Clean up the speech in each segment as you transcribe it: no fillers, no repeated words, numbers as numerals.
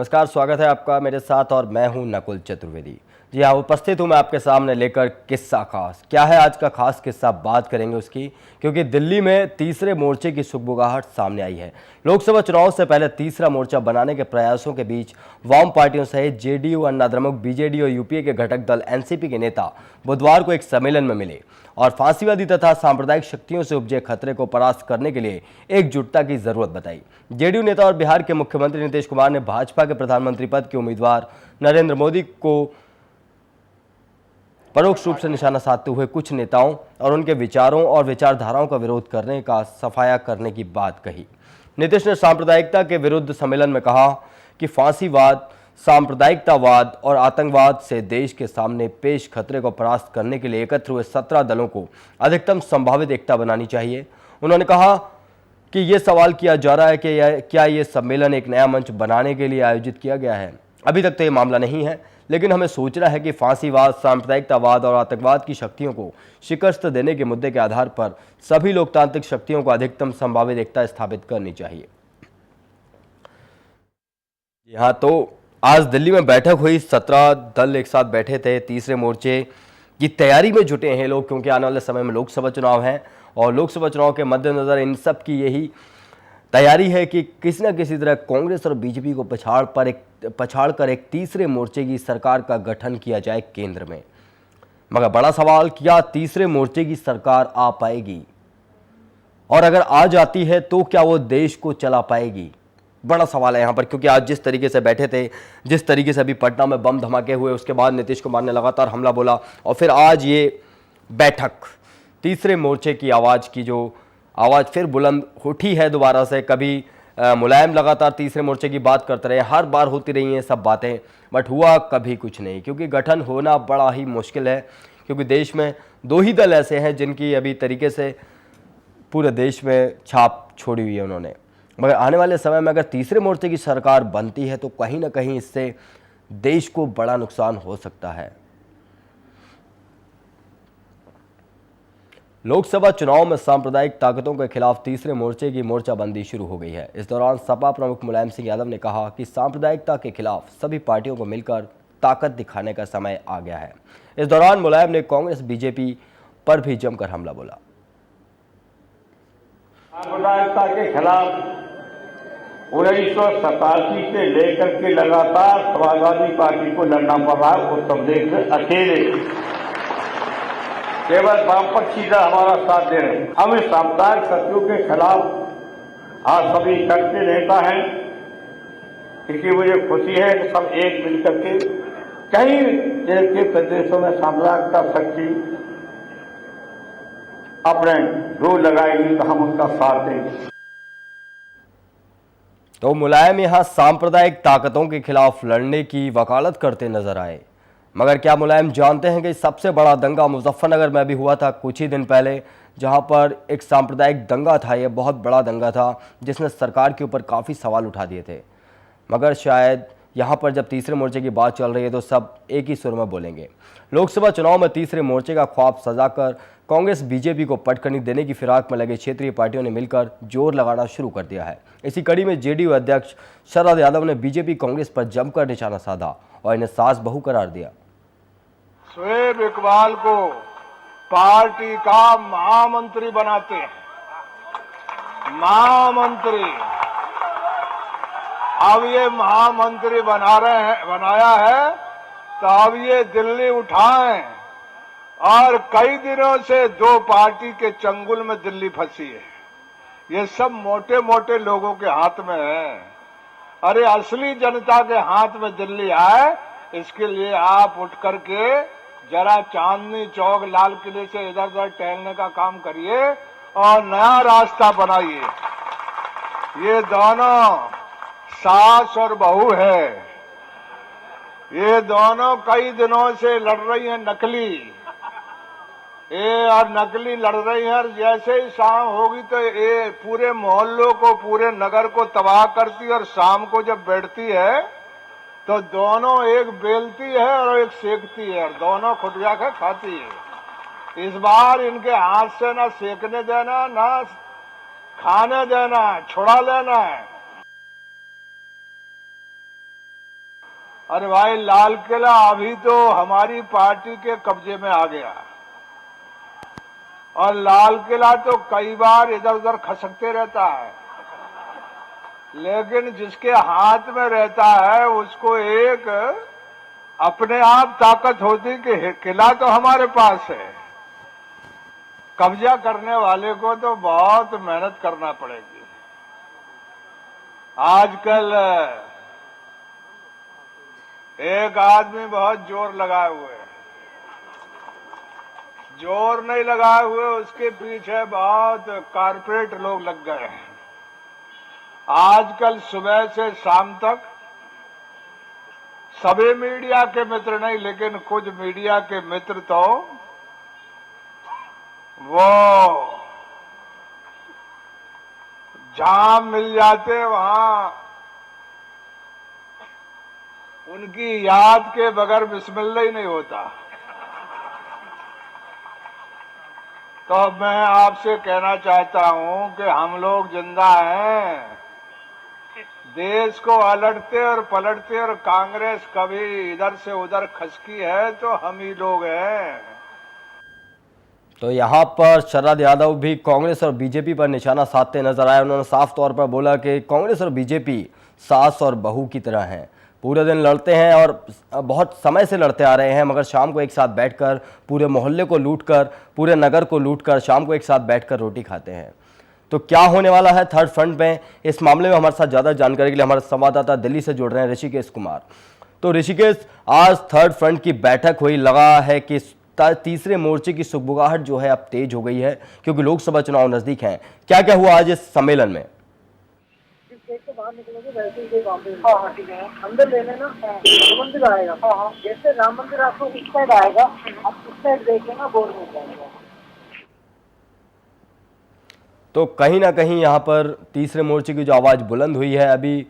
नमस्कार, स्वागत है आपका मेरे साथ और मैं हूं नकुल चतुर्वेदी। जी हाँ, उपस्थित हूं मैं आपके सामने लेकर किस्सा खास। क्या है आज का खास किस्सा, बात करेंगे उसकी, क्योंकि दिल्ली में तीसरे मोर्चे की सुगबुगाहट सामने आई है। लोकसभा चुनाव से पहले तीसरा मोर्चा बनाने के प्रयासों के बीच वाम पार्टियों सहित जेडीयू, अन्ना द्रमुक, बीजेडी और यूपीए के घटक दल एनसीपी के नेता बुधवार को एक सम्मेलन में मिले और फांसीवादी तथा सांप्रदायिक शक्तियों से उपजे खतरे को परास्त करने के लिए एकजुटता की जरूरत बताई। जेडीयू नेता और बिहार के मुख्यमंत्री नीतीश कुमार ने भाजपा के प्रधानमंत्री पद के उम्मीदवार नरेंद्र मोदी को परोक्ष रूप से निशाना साधते हुए कुछ नेताओं और उनके विचारों और विचारधाराओं का विरोध करने का सफाया करने की बात कही। नीतीश ने सांप्रदायिकता के विरुद्ध सम्मेलन में कहा कि फांसीवाद, सांप्रदायिकतावाद और आतंकवाद से देश के सामने पेश खतरे को परास्त करने के लिए एकत्र हुए 17 दलों को अधिकतम संभावित एकता बनानी चाहिए। उन्होंने कहा कि ये सवाल किया जा रहा है कि क्या ये सम्मेलन एक नया मंच बनाने के लिए आयोजित किया गया है। अभी तक तो ये मामला नहीं है, लेकिन हमें सोचना है कि फांसीवाद, सांप्रदायिकतावाद और आतंकवाद की शक्तियों को शिकस्त देने के मुद्दे के आधार पर सभी लोकतांत्रिक शक्तियों को अधिकतम संभावित एकता स्थापित करनी चाहिए। यहाँ तो आज दिल्ली में बैठक हुई, 17 दल एक साथ बैठे थे। तीसरे मोर्चे की तैयारी में जुटे हैं लोग, क्योंकि आने वाले समय में लोकसभा चुनाव है और लोकसभा चुनाव के मद्देनजर इन सब की यही तैयारी है कि किसी न किसी तरह कांग्रेस और बीजेपी को पछाड़कर एक तीसरे मोर्चे की सरकार का गठन किया जाए केंद्र में। मगर बड़ा सवाल, क्या तीसरे मोर्चे की सरकार आ पाएगी? और अगर आ जाती है तो क्या वो देश को चला पाएगी? बड़ा सवाल है यहाँ पर, क्योंकि आज जिस तरीके से बैठे थे, जिस तरीके से अभी पटना में बम धमाके हुए, उसके बाद नीतीश कुमार ने लगातार हमला बोला और फिर आज ये बैठक, तीसरे मोर्चे की आवाज़ फिर बुलंद उठी है दोबारा से। कभी मुलायम लगातार तीसरे मोर्चे की बात करते रहे, हर बार होती रही हैं सब बातें, बट हुआ कभी कुछ नहीं, क्योंकि गठन होना बड़ा ही मुश्किल है। क्योंकि देश में दो ही दल ऐसे हैं जिनकी अभी तरीके से पूरे देश में छाप छोड़ी हुई है उन्होंने। मगर आने वाले समय में अगर तीसरे मोर्चे की सरकार बनती है तो कहीं ना कहीं इससे देश को बड़ा नुकसान हो सकता है। लोकसभा चुनाव में सांप्रदायिक ताकतों के खिलाफ तीसरे मोर्चे की मोर्चाबंदी शुरू हो गई है। इस दौरान सपा प्रमुख मुलायम सिंह यादव ने कहा कि सांप्रदायिकता के खिलाफ सभी पार्टियों को मिलकर ताकत दिखाने का समय आ गया है। इस दौरान मुलायम ने कांग्रेस, बीजेपी पर भी जमकर हमला बोला। सांप्रदायिकता के खिलाफ 1987 से लेकर के लगातार समाजवादी पार्टी को लड़ना पड़ रहा है। उत्तर प्रदेश में अकेले केवल वामपंथी का हमारा साथ दे रहे हैं। हम इस सांप्रदायिक शक्तियों के खिलाफ आज सभी इकट्ठे नेता हैं, क्योंकि मुझे खुशी है कि सब एक मिलकर के कई देश के प्रदेशों में सांप्रदायिकता शक्ति अपने जोर लगाएगी तो हम उसका साथ देंगे। तो मुलायम यहां सांप्रदायिक ताकतों के खिलाफ लड़ने की वकालत करते नजर आए। मगर क्या मुलायम जानते हैं कि सबसे बड़ा दंगा मुजफ्फरनगर में भी हुआ था कुछ ही दिन पहले, जहां पर एक सांप्रदायिक दंगा था। यह बहुत बड़ा दंगा था जिसने सरकार के ऊपर काफ़ी सवाल उठा दिए थे। मगर शायद यहाँ पर जब तीसरे मोर्चे की बात चल रही है तो सब एक ही सुर में बोलेंगे। लोकसभा चुनाव में तीसरे मोर्चे का ख्वाब सजाकर कांग्रेस, बीजेपी को पटखनी देने की फिराक में लगे क्षेत्रीय पार्टियों ने मिलकर जोर लगाना शुरू कर दिया है। इसी कड़ी में जेडीयू अध्यक्ष शरद यादव ने बीजेपी, कांग्रेस पर जमकर निशाना साधा और इन्हें सास बहू करार दिया। शोएब इकबाल को पार्टी का महामंत्री बनाते हैं, महामंत्री। अब ये महामंत्री बनाया है तो अब ये दिल्ली उठाएं। और कई दिनों से दो पार्टी के चंगुल में दिल्ली फंसी है। ये सब मोटे मोटे लोगों के हाथ में है। अरे असली जनता के हाथ में दिल्ली आए, इसके लिए आप उठ करके जरा चांदनी चौक, लाल किले से इधर उधर टहलने का काम करिए और नया रास्ता बनाइए। ये दोनों सास और बहू है, ये दोनों कई दिनों से लड़ रही हैं नकली। ये और नकली लड़ रही है, और जैसे ही शाम होगी तो ये पूरे मोहल्लों को, पूरे नगर को तबाह करती है। और शाम को जब बैठती है तो दोनों एक बेलती है और एक सेकती है, और दोनों खुटिया के खाती है। इस बार इनके हाथ से ना सेकने देना, ना खाने देना, छुड़ा लेना है। अरे भाई, लाल किला अभी तो हमारी पार्टी के कब्जे में आ गया, और लाल किला तो कई बार इधर उधर खसकते रहता है, लेकिन जिसके हाथ में रहता है उसको एक अपने आप ताकत होती कि किला तो हमारे पास है। कब्जा करने वाले को तो बहुत मेहनत करना पड़ेगी। आजकल एक आदमी बहुत जोर लगाए हुए है, जोर नहीं लगाए हुए उसके पीछे बहुत कारपोरेट लोग लग गए हैं। आजकल सुबह से शाम तक सभी मीडिया के मित्र नहीं, लेकिन कुछ मीडिया के मित्र तो वो जहां मिल जाते वहां उनकी याद के बगैर बिस्मिल्लाह ही नहीं होता। तो मैं आपसे कहना चाहता हूं कि हम लोग जिंदा हैं, देश को अलटते और पलटते, और कांग्रेस कभी इधर से उधर खसकी है तो हम ही लोग हैं। तो यहाँ पर शरद यादव भी कांग्रेस और बीजेपी पर निशाना साधते नजर आए। उन्होंने साफ तौर पर बोला कि कांग्रेस और बीजेपी सास और बहू की तरह हैं, पूरे दिन लड़ते हैं और बहुत समय से लड़ते आ रहे हैं, मगर शाम को एक साथ बैठकर पूरे मोहल्ले को लूटकर, पूरे नगर को लूटकर शाम को एक साथ बैठकर रोटी खाते हैं। तो क्या होने वाला है थर्ड फ्रंट में, इस मामले में हमारे साथ ज़्यादा जानकारी के लिए हमारे संवाददाता दिल्ली से जुड़ रहे हैं ऋषिकेश कुमार। तो ऋषिकेश, आज थर्ड फ्रंट की बैठक हुई, लगा है कि तीसरे मोर्चे की सुगबुगाहट जो है अब तेज हो गई है क्योंकि लोकसभा चुनाव नजदीक हैं। क्या क्या हुआ आज इस सम्मेलन में? बाहर निकलोगे वैसे ही हाँ ठीक है, अंदर लेने ना मंदिर आएगा। हाँ, जैसे राम मंदिर आपको इस साइड आएगा, आप उस साइड देखें ना, बोर्ड मिल जाएगा। तो कहीं ना कहीं यहाँ पर तीसरे मोर्चे की जो आवाज़ बुलंद हुई है, अभी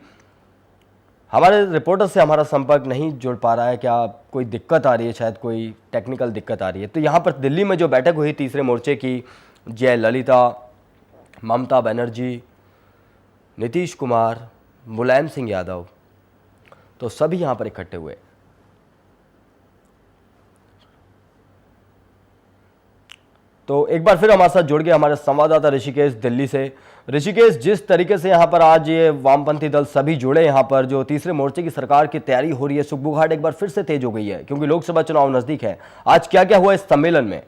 हमारे रिपोर्टर से हमारा संपर्क नहीं जुड़ पा रहा है। क्या कोई दिक्कत आ रही है, शायद कोई टेक्निकल दिक्कत आ रही है। तो यहाँ पर दिल्ली में जो बैठक हुई तीसरे मोर्चे की, जयललिता, ममता बनर्जी, नीतीश कुमार, मुलायम सिंह यादव, तो सभी यहाँ पर इकट्ठे हुए। तो एक बार फिर हमारे साथ जुड़ गए हमारे संवाददाता ऋषिकेश दिल्ली से। ऋषिकेश, जिस तरीके से यहाँ पर आज ये वामपंथी दल सभी जुड़े, यहाँ पर जो तीसरे मोर्चे की सरकार की तैयारी हो रही है, सुगबुगाहट एक बार फिर से तेज हो गई है क्योंकि लोकसभा चुनाव नजदीक है। आज क्या क्या हुआ इस सम्मेलन में?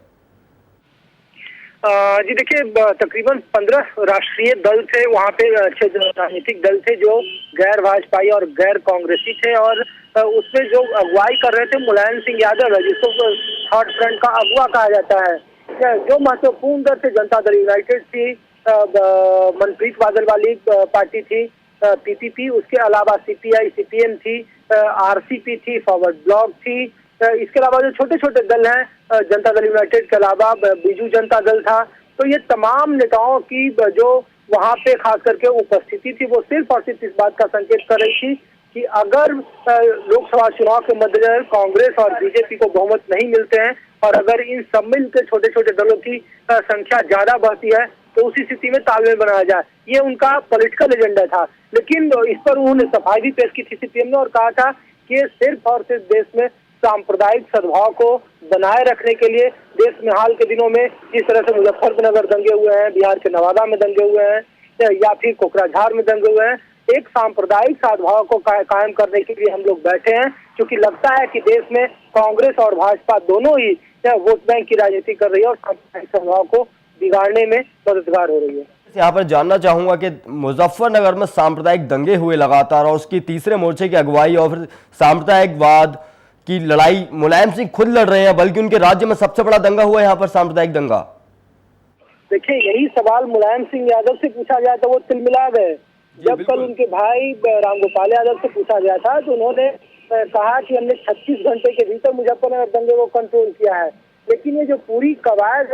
जी देखिए, तकरीबन 15 राष्ट्रीय दल थे वहाँ पे, 6 राजनीतिक दल थे जो गैर भाजपाई और गैर कांग्रेसी थे, और उसमें जो अगुवाई कर रहे थे मुलायम सिंह यादव है, जिसको थर्ड फ्रंट का अगुवा कहा जाता है। जो महत्वपूर्ण दल थे, जनता दल यूनाइटेड थी, मनप्रीत बादल वाली पार्टी थी, पीपीपी, उसके अलावा सीपीआई सीपीएम थी, आरसीपी थी, फॉरवर्ड ब्लॉक थी, इसके अलावा जो छोटे छोटे दल हैं, जनता दल यूनाइटेड के अलावा बीजू जनता दल था। तो ये तमाम नेताओं की जो वहाँ पे खास करके उपस्थिति थी, वो सिर्फ और सिर्फ इस बात का संकेत कर रही थी कि अगर लोकसभा चुनाव के मद्देनजर कांग्रेस और बीजेपी को बहुमत नहीं मिलते हैं, और अगर इन सब मिल के छोटे छोटे दलों की संख्या ज्यादा बढ़ती है, तो उसी स्थिति में तालमेल बनाया जाए, ये उनका पॉलिटिकल एजेंडा था। लेकिन इस पर उन्होंने सफाई भी पेश की थी सीपीएम ने, और कहा था कि सिर्फ और सिर्फ देश में सांप्रदायिक सद्भाव को बनाए रखने के लिए, देश में हाल के दिनों में जिस तरह से मुजफ्फरनगर दंगे हुए हैं, बिहार के नवादा में दंगे हुए हैं, या फिर कोकराझार में दंगे हुए हैं, एक सांप्रदायिक सद्भाव को कायम करने के लिए हम लोग बैठे हैं, क्योंकि लगता है कि देश में कांग्रेस और भाजपा दोनों ही वोट बैंक की राजनीति कर रही है और सांप्रदायिक सद्भाव को बिगाड़ने में मददगार हो रही है। यहाँ पर जानना चाहूंगा कि मुजफ्फरनगर में सांप्रदायिक दंगे हुए लगातार, और उसकी तीसरे मोर्चे की अगुवाई और फिर सांप्रदायिकवाद की लड़ाई मुलायम सिंह खुद लड़ रहे हैं, बल्कि उनके राज्य में सबसे बड़ा दंगा हुआ है यहाँ पर सांप्रदायिक दंगा। देखिए, यही सवाल मुलायम सिंह यादव से पूछा गया था, वो तिलमिला गए। जब कल उनके भाई रामगोपाल यादव से पूछा गया था, तो उन्होंने कहा कि हमने 36 घंटे के भीतर मुजफ्फरनगर दंगे को कंट्रोल किया है। लेकिन ये जो पूरी कवायद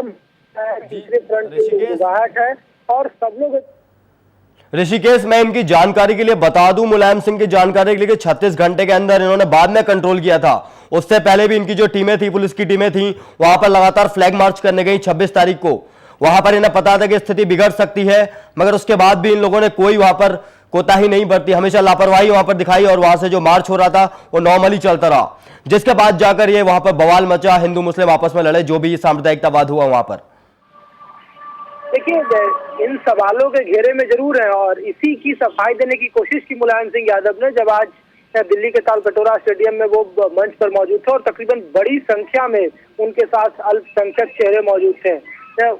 तीसरे फ्रंट की गुजराहट है, और सब लोग। ऋषिकेश, मैं इनकी जानकारी के लिए बता दूं, मुलायम सिंह की जानकारी के लिए, 36 घंटे के अंदर इन्होंने बाद में कंट्रोल किया था। उससे पहले भी इनकी जो टीमें थी, पुलिस की टीमें थी, वहां पर लगातार फ्लैग मार्च करने गई 26 तारीख को। वहां पर इन्हें पता था कि स्थिति बिगड़ सकती है, मगर उसके बाद भी इन लोगों ने कोई वहां पर कोताही नहीं बरती, हमेशा लापरवाही वहां पर दिखाई और वहां से जो मार्च हो रहा था वो नॉर्मली चलता रहा, जिसके बाद जाकर ये वहां पर बवाल मचा, हिंदू मुस्लिम आपस में लड़े, जो भी सांप्रदायिकतावाद हुआ वहां पर। देखिए, इन सवालों के घेरे में जरूर है और इसी की सफाई देने की कोशिश की मुलायम सिंह यादव ने, जब आज दिल्ली के तालकटोरा स्टेडियम में वो मंच पर मौजूद थे और तकरीबन बड़ी संख्या में उनके साथ अल्पसंख्यक चेहरे मौजूद थे।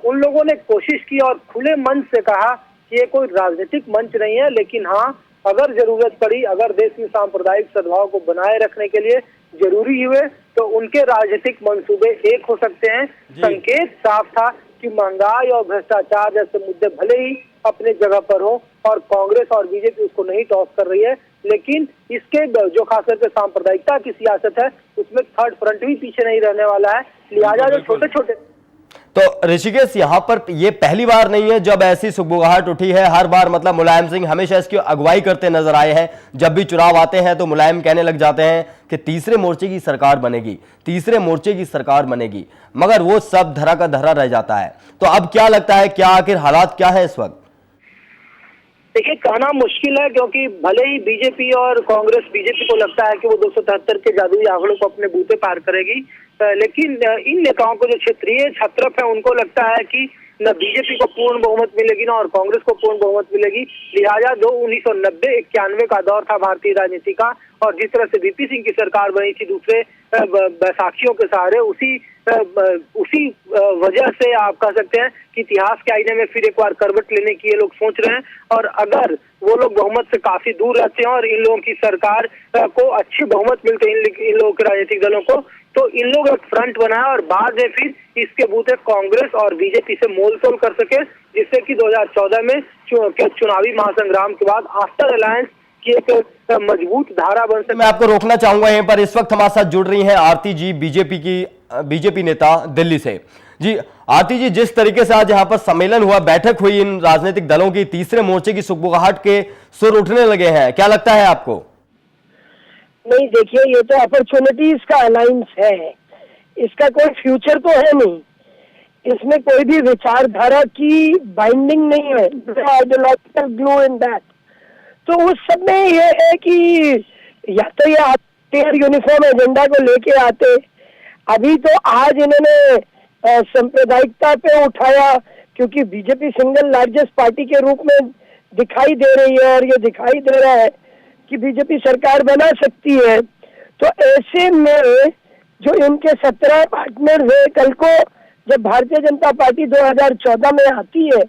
उन लोगों ने कोशिश की और खुले मंच से कहा कि ये कोई राजनीतिक मंच नहीं है, लेकिन हाँ, अगर जरूरत पड़ी, अगर देश में सांप्रदायिक सद्भाव को बनाए रखने के लिए जरूरी हुए तो उनके राजनीतिक मंसूबे एक हो सकते हैं। संकेत साफ था कि महंगाई और भ्रष्टाचार जैसे मुद्दे भले ही अपने जगह पर हो और कांग्रेस और बीजेपी उसको नहीं टॉस कर रही है, लेकिन इसके जो खास करके सांप्रदायिकता की सियासत है उसमें थर्ड फ्रंट भी पीछे नहीं रहने वाला है। लिहाजा जो छोटे छोटे तो ऋषिकेश, यहाँ पर ये पहली बार नहीं है जब ऐसी सुगबुगाहट उठी है। हर बार मतलब मुलायम सिंह हमेशा इसकी अगुवाई करते नजर आए हैं। जब भी चुनाव आते हैं तो मुलायम कहने लग जाते हैं कि तीसरे मोर्चे की सरकार बनेगी, तीसरे मोर्चे की सरकार बनेगी, मगर वो सब धरा का धरा रह जाता है। तो अब क्या लगता है, क्या आखिर हालात क्या है इस वक्त? देखिए, कहना मुश्किल है क्योंकि भले ही बीजेपी और कांग्रेस, बीजेपी को लगता है कि वो 273 के जादुई आंकड़ों को अपने बूते पार करेगी, लेकिन इन नेताओं को जो क्षेत्रीय छत्रप है उनको लगता है कि न बीजेपी को पूर्ण बहुमत मिलेगी ना और कांग्रेस को पूर्ण बहुमत मिलेगी। लिहाजा जो 1990-91 का दौर था भारतीय राजनीति का और जिस तरह से वीपी सिंह की सरकार बनी थी दूसरे बैसाखियों के सहारे, उसी वजह से आप कह सकते हैं कि इतिहास के आईने में फिर एक बार करवट लेने की ये लोग सोच रहे हैं। और अगर वो लोग बहुमत से काफी दूर रहते हैं और इन लोगों की सरकार को अच्छी बहुमत मिलते हैं इन लोगों के राजनीतिक दलों को, तो इन लोग एक फ्रंट बनाए और बाद में फिर इसके बूते कांग्रेस और बीजेपी से मोल तोल कर सके, जिससे कि 2014 में चुनावी महासंग्राम के बाद आफ्टर अलायंस की एक मजबूत धारा बन सके। मैं आपको रोकना चाहूंगा यहीं पर। इस वक्त हमारे साथ जुड़ रही हैं आरती जी, बीजेपी नेता दिल्ली से। जी आरती जी, जिस तरीके से आज यहाँ पर सम्मेलन हुआ, बैठक हुई इन राजनीतिक दलों की, तीसरे मोर्चे की सुगबुगाहट के सुर उठने लगे हैं, क्या लगता है आपको? नहीं, देखिए, ये तो अपॉर्चुनिटीज का अलायंस है, इसका कोई फ्यूचर तो है नहीं, इसमें कोई भी विचारधारा की बाइंडिंग नहीं है, आइडियोलॉजिकल ग्लू इन दैट। तो उस सब में ये है कि या तो ये आते यूनिफॉर्म एजेंडा को लेके आते, अभी तो आज इन्होंने सांप्रदायिकता पे उठाया क्योंकि बीजेपी सिंगल लार्जेस्ट पार्टी के रूप में दिखाई दे रही है और ये दिखाई दे रहा है कि बीजेपी सरकार बना सकती है। तो ऐसे में जो इनके 17 पार्टनर है, कल को जब भारतीय जनता पार्टी 2014 में आती है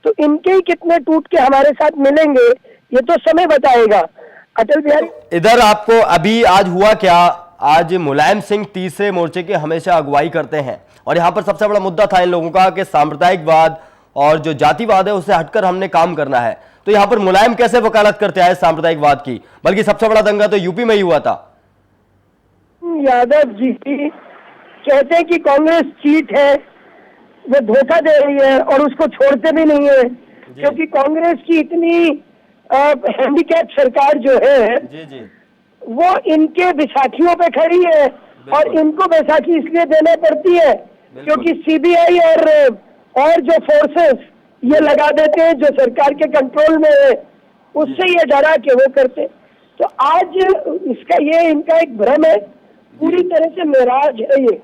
तो इनके ही कितने टूट के हमारे साथ मिलेंगे ये तो समय बताएगा। अटल बिहारी, इधर आपको अभी आज हुआ क्या? आज मुलायम सिंह तीसरे मोर्चे की हमेशा अगुवाई करते हैं और यहाँ पर सबसे बड़ा मुद्दा था इन लोगों का कि सांप्रदायिकवाद और जो जातिवाद है उससे हटकर हमने काम करना है। तो यहाँ पर मुलायम कैसे वकालत करते आए सांप्रदायिकवाद की? बल्कि सबसे बड़ा दंगा तो यूपी में ही हुआ था। यादव जी कहते हैं कि कांग्रेस चीट है, वो धोखा दे रही है और उसको छोड़ते भी नहीं है क्योंकि कांग्रेस की इतनी हैंडीकैप सरकार जो है जी वो इनके बैसाखियों पे खड़ी है और इनको बैसाखी इसलिए देना पड़ती है क्योंकि सीबीआई और जो फोर्सेस ये लगा देते हैं जो सरकार के कंट्रोल में है, उससे ये डरा के वो करते। तो आज इसका ये इनका एक भ्रम है, पूरी तरह से मिराज है ये,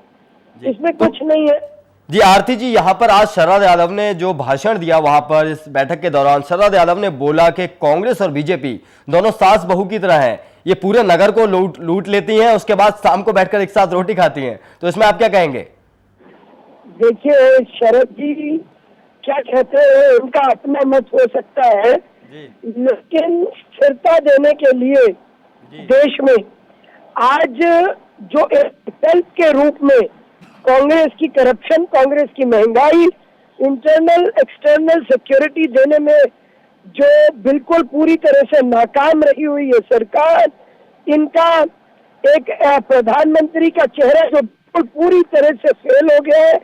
इसमें कुछ नहीं है। जी आरती जी, यहाँ पर आज शरद यादव ने जो भाषण दिया वहां पर इस बैठक के दौरान, शरद यादव ने बोला कि कांग्रेस और बीजेपी दोनों सास बहू की तरह हैं, ये पूरे नगर को लूट लेती हैं, उसके बाद शाम को बैठकर एक साथ रोटी खाती हैं। तो इसमें आप क्या कहेंगे? देखिए, शरद जी क्या कहते हैं उनका अपना मत हो सकता है, लेकिन स्थिरता देने के लिए देश में आज जो एक विकल्प के रूप में कांग्रेस की करप्शन, कांग्रेस की महंगाई, इंटरनल एक्सटर्नल सिक्योरिटी देने में जो बिल्कुल पूरी तरह से नाकाम रही हुई है सरकार, इनका एक प्रधानमंत्री का चेहरा जो बिल्कुल पूरी तरह से फेल हो गया है,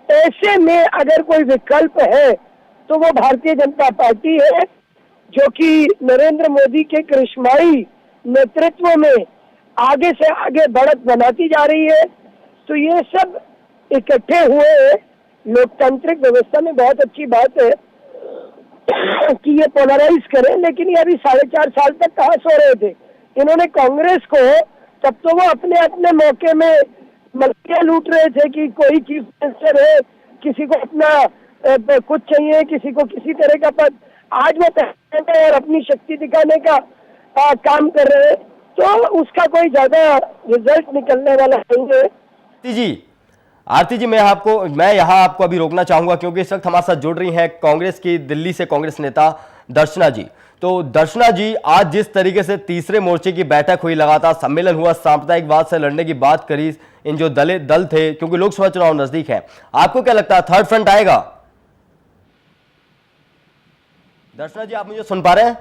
ऐसे में अगर कोई विकल्प है तो वो भारतीय जनता पार्टी है जो कि नरेंद्र मोदी के करिश्माई नेतृत्व में आगे से आगे बढ़त बनाती जा रही है। तो ये सब इकट्ठे हुए लोकतांत्रिक व्यवस्था में बहुत अच्छी बात है कि ये पोलराइज करें, लेकिन ये अभी 4.5 साल तक कहाँ सो रहे थे। इन्होंने कांग्रेस को, तब तो वो अपने अपने मौके में मक्खियां लूट रहे थे कि कोई चीफ मिनिस्टर है, किसी को अपना कुछ चाहिए, किसी को किसी तरह का पद। आज वो पहले और अपनी शक्ति दिखाने का काम कर रहे हैं, तो उसका कोई ज्यादा रिजल्ट निकलने वाला नहीं है। आरती जी, मैं यहाँ आपको अभी रोकना चाहूंगा क्योंकि इस वक्त हमारे साथ जुड़ रही हैं कांग्रेस की दिल्ली से कांग्रेस नेता दर्शना जी। तो दर्शना जी, आज जिस तरीके से तीसरे मोर्चे की बैठक हुई, लगातार सम्मेलन हुआ, सांप्रदायिकवाद से लड़ने की बात करी इन जो दल थे, क्योंकि लोकसभा चुनाव नजदीक है, आपको क्या लगता है थर्ड फ्रंट आएगा? दर्शना जी, आप मुझे सुन पा रहे हैं?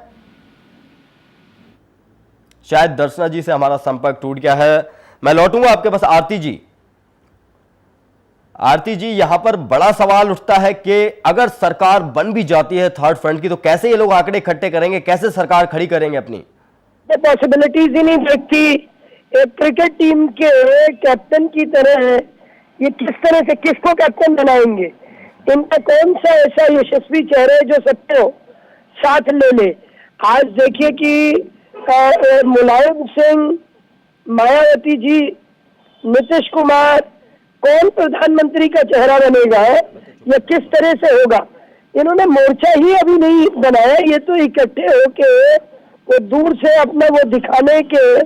शायद दर्शना जी से हमारा संपर्क टूट गया है। मैं लौटूंगा आपके पास आरती जी। आरती जी, यहां पर बड़ा सवाल उठता है कि अगर सरकार बन भी जाती है थर्ड फ्रंट की, तो कैसे ये लोग आंकड़े इकट्ठे करेंगे, कैसे सरकार खड़ी करेंगे अपनी? पॉसिबिलिटीज ही नहीं देखती। एक क्रिकेट टीम के कैप्टन की तरह ये किस तरह से किसको कैप्टन बनाएंगे? इनका कौन सा ऐसा यशस्वी चेहरा है जो सबको साथ ले ले? आज देखिए कि मुलायम सिंह, मायावती जी, नीतीश कुमार, कौन प्रधानमंत्री का चेहरा बनेगा या किस तरह से होगा? इन्होंने मोर्चा ही अभी नहीं बनाया, ये तो इकट्ठे होके वो दूर से अपना वो दिखाने के,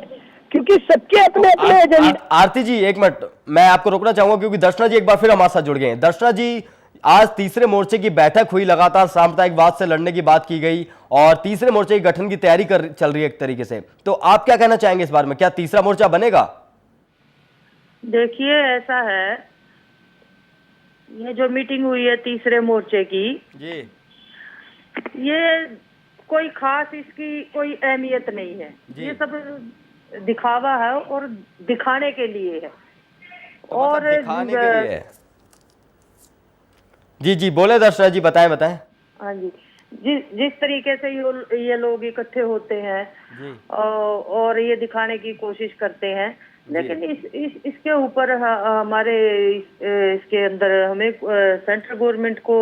क्योंकि सबके अपने अपने एजेंडे। आरती जी, एक मिनट मैं आपको रोकना चाहूंगा क्योंकि दर्शना जी एक बार फिर हमारे साथ जुड़ गए हैं। दर्शना जी, आज तीसरे मोर्चे की बैठक हुई, लगातार सांप्रदायिकवाद से लड़ने की बात की गई और तीसरे मोर्चे के गठन की तैयारी चल रही है एक तरीके से, तो आप क्या कहना चाहेंगे इस बारे में? क्या तीसरा मोर्चा बनेगा? देखिए, ऐसा है, ये जो मीटिंग हुई है तीसरे मोर्चे की जी, ये कोई खास इसकी कोई अहमियत नहीं है। ये सब दिखावा है और दिखाने के लिए है। तो और दिखाने के लिए है। जी जी, बोले दर्शना जी, बताएं। हाँ जी, जिस तरीके से ये लोग इकट्ठे होते हैं और ये दिखाने की कोशिश करते हैं, लेकिन इसके ऊपर हमारे इसके अंदर हमें सेंट्रल गवर्नमेंट को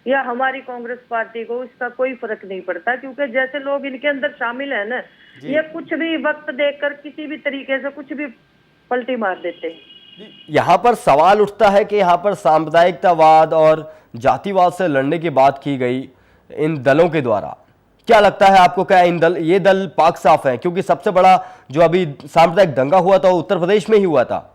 या हमारी कांग्रेस पार्टी को इसका कोई फर्क नहीं पड़ता, क्योंकि जैसे लोग इनके अंदर शामिल है ना, ये कुछ भी वक्त देखकर किसी भी तरीके से कुछ भी पलटी मार देते हैं। यहाँ पर सवाल उठता है कि यहाँ पर सांप्रदायिकतावाद और जातिवाद से लड़ने की बात की गई इन दलों के द्वारा। क्या लगता है आपको, क्या ये दल पाक साफ है? क्योंकि सबसे बड़ा जो अभी सांप्रदायिक दंगा हुआ था उत्तर प्रदेश में ही हुआ था।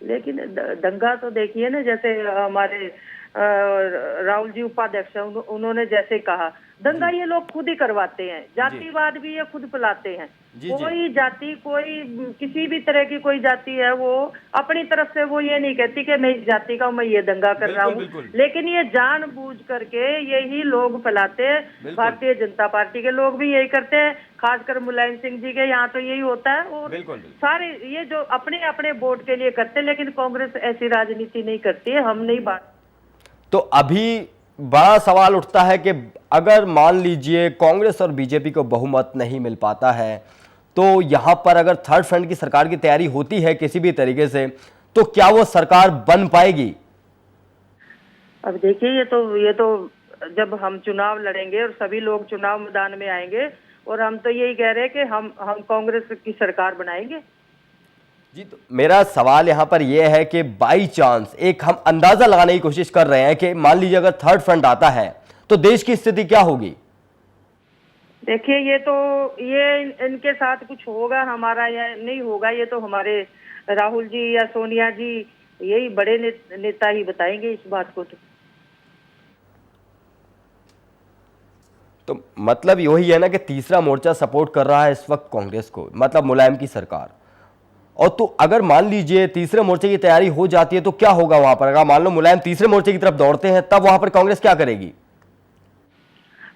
लेकिन दंगा तो देखिए ना, जैसे हमारे राहुल जी उपाध्यक्ष है, उन्होंने जैसे कहा, दंगा ये लोग खुद ही करवाते हैं। जातिवाद भी ये खुद फैलाते हैं। कोई जाति, कोई किसी भी तरह की कोई जाति है, वो अपनी तरफ से वो ये नहीं कहती कि मैं इस जाति का, मैं ये दंगा कर रहा हूँ, लेकिन ये जानबूझ करके यही लोग फैलाते हैं। भारतीय जनता पार्टी के लोग भी यही करते हैं, खासकर मुलायम सिंह जी के यहाँ तो यही होता है। और सारे ये जो अपने अपने वोट के लिए करते हैं, लेकिन कांग्रेस ऐसी राजनीति नहीं करती है। हम नहीं बात। तो अभी बड़ा सवाल उठता है कि अगर मान लीजिए कांग्रेस और बीजेपी को बहुमत नहीं मिल पाता है, तो यहां पर अगर थर्ड फ्रंट की सरकार की तैयारी होती है किसी भी तरीके से, तो क्या वो सरकार बन पाएगी? अब देखिए, ये तो जब हम चुनाव लड़ेंगे और सभी लोग चुनाव मैदान में आएंगे, और हम तो यही कह रहे हैं कि हम कांग्रेस की सरकार बनाएंगे। जी, तो मेरा सवाल यहाँ पर यह है कि बाई चांस एक हम अंदाजा लगाने की कोशिश कर रहे हैं कि मान लीजिए अगर थर्ड फ्रंट आता है तो देश की स्थिति क्या होगी? देखिए, ये इनके साथ कुछ होगा हमारा या नहीं होगा, ये तो हमारे राहुल जी या सोनिया जी, यही बड़े नेता ही बताएंगे इस बात को। तो मतलब यही है ना कि तीसरा मोर्चा सपोर्ट कर रहा है इस वक्त कांग्रेस को, मतलब मुलायम की सरकार। और तो अगर मान लीजिए तीसरे मोर्चे की तैयारी हो जाती है तो क्या होगा वहां पर? अगर मान लो मुलायम तीसरे मोर्चे की तरफ दौड़ते हैं, तब वहां पर कांग्रेस क्या करेगी?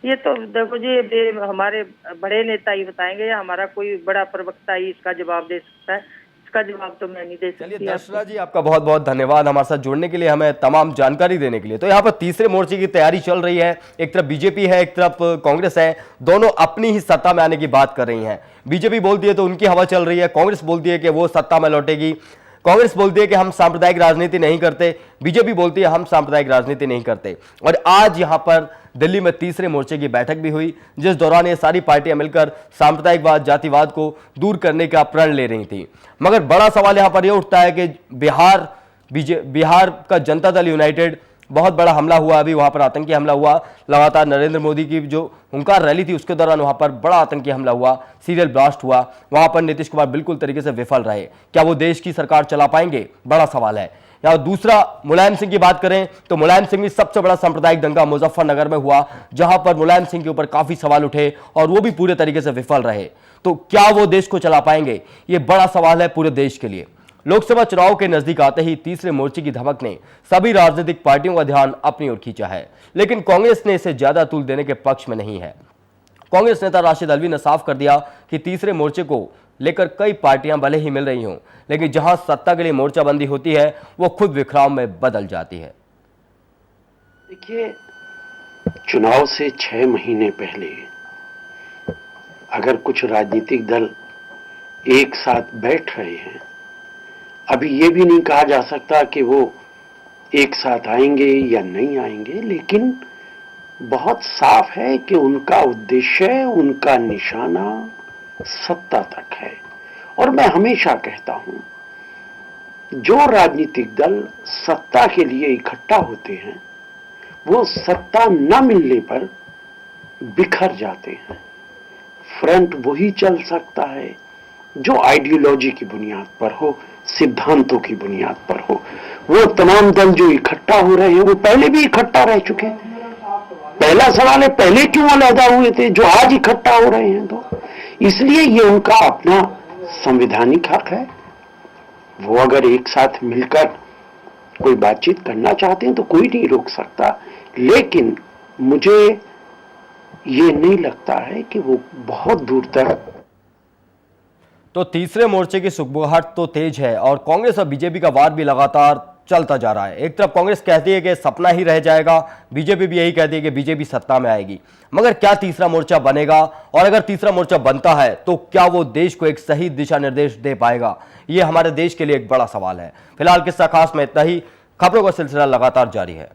ये तो देखो जी, हमारे बड़े नेता ही बताएंगे या हमारा कोई बड़ा प्रवक्ता ही इसका जवाब दे सकता है। इसका जवाब तो मैं नहीं दे सकती। चलिए दर्शना जी, आपका बहुत बहुत धन्यवाद हमारे साथ जुड़ने के लिए, हमें तमाम जानकारी देने के लिए। तो यहाँ पर तीसरे मोर्चे की तैयारी चल रही है, एक तरफ बीजेपी है, एक तरफ कांग्रेस है, दोनों अपनी ही सत्ता में आने की बात कर रही हैं। बीजेपी बोलती है तो उनकी हवा चल रही है, कांग्रेस बोलती है कि वो सत्ता में लौटेगी। कांग्रेस बोलती है कि हम सांप्रदायिक राजनीति नहीं करते, बीजेपी बोलती है हम सांप्रदायिक राजनीति नहीं करते। और आज यहां पर दिल्ली में तीसरे मोर्चे की बैठक भी हुई, जिस दौरान ये सारी पार्टियां मिलकर सांप्रदायिकवाद, जातिवाद को दूर करने का प्रण ले रही थी। मगर बड़ा सवाल यहां पर यह उठता है कि बिहार का जनता दल यूनाइटेड, बहुत बड़ा हमला हुआ, अभी वहां पर आतंकी हमला हुआ, लगातार नरेंद्र मोदी की जो हुंकार रैली थी उसके दौरान वहां पर बड़ा आतंकी हमला हुआ, सीरियल ब्लास्ट हुआ, वहां पर नीतीश कुमार बिल्कुल तरीके से विफल रहे। क्या वो देश की सरकार चला पाएंगे? बड़ा सवाल है। या दूसरा, मुलायम सिंह की बात करें तो मुलायम सिंह भी सबसे बड़ा सांप्रदायिक दंगा मुजफ्फरनगर में हुआ, जहां पर मुलायम सिंह के ऊपर काफी सवाल उठे और वो भी पूरे तरीके से विफल रहे। तो क्या वो देश को चला पाएंगे? ये बड़ा सवाल है पूरे देश के लिए। लोकसभा चुनाव के नजदीक आते ही तीसरे मोर्चे की धमक ने सभी राजनीतिक पार्टियों का ध्यान अपनी ओर खींचा है, लेकिन कांग्रेस ने इसे ज्यादा तूल देने के पक्ष में नहीं है। कांग्रेस नेता राशिद अल्वी ने साफ कर दिया कि तीसरे मोर्चे को लेकर कई पार्टियां भले ही मिल रही हों, लेकिन जहां सत्ता के लिए मोर्चाबंदी होती है वो खुद विखराव में बदल जाती है। देखिए, चुनाव से 6 महीने पहले अगर कुछ राजनीतिक दल एक साथ बैठ रहे हैं, अभी ये भी नहीं कहा जा सकता कि वो एक साथ आएंगे या नहीं आएंगे, लेकिन बहुत साफ है कि उनका उद्देश्य, उनका निशाना सत्ता तक है। और मैं हमेशा कहता हूं, जो राजनीतिक दल सत्ता के लिए इकट्ठा होते हैं वो सत्ता न मिलने पर बिखर जाते हैं। फ्रंट वही चल सकता है जो आइडियोलॉजी की बुनियाद पर हो, सिद्धांतों की बुनियाद पर हो। वो तमाम दल जो इकट्ठा हो रहे हैं वो पहले भी इकट्ठा रह चुके हैं। पहला सवाल है, पहले क्यों अलहदा हुए थे जो आज इकट्ठा हो रहे हैं? तो इसलिए ये उनका अपना संवैधानिक हक है। वो अगर एक साथ मिलकर कोई बातचीत करना चाहते हैं तो कोई नहीं रोक सकता, लेकिन मुझे ये नहीं लगता है कि वो बहुत दूर तक। तो तीसरे मोर्चे की सुगबुगाहट तो तेज है और कांग्रेस और बीजेपी का वार भी लगातार चलता जा रहा है। एक तरफ कांग्रेस कहती है कि सपना ही रह जाएगा, बीजेपी भी यही कहती है कि बीजेपी सत्ता में आएगी। मगर क्या तीसरा मोर्चा बनेगा? और अगर तीसरा मोर्चा बनता है तो क्या वो देश को एक सही दिशा निर्देश दे पाएगा? ये हमारे देश के लिए एक बड़ा सवाल है। फिलहाल किस्सा खास में इतना ही। खबरों का सिलसिला लगातार जारी है।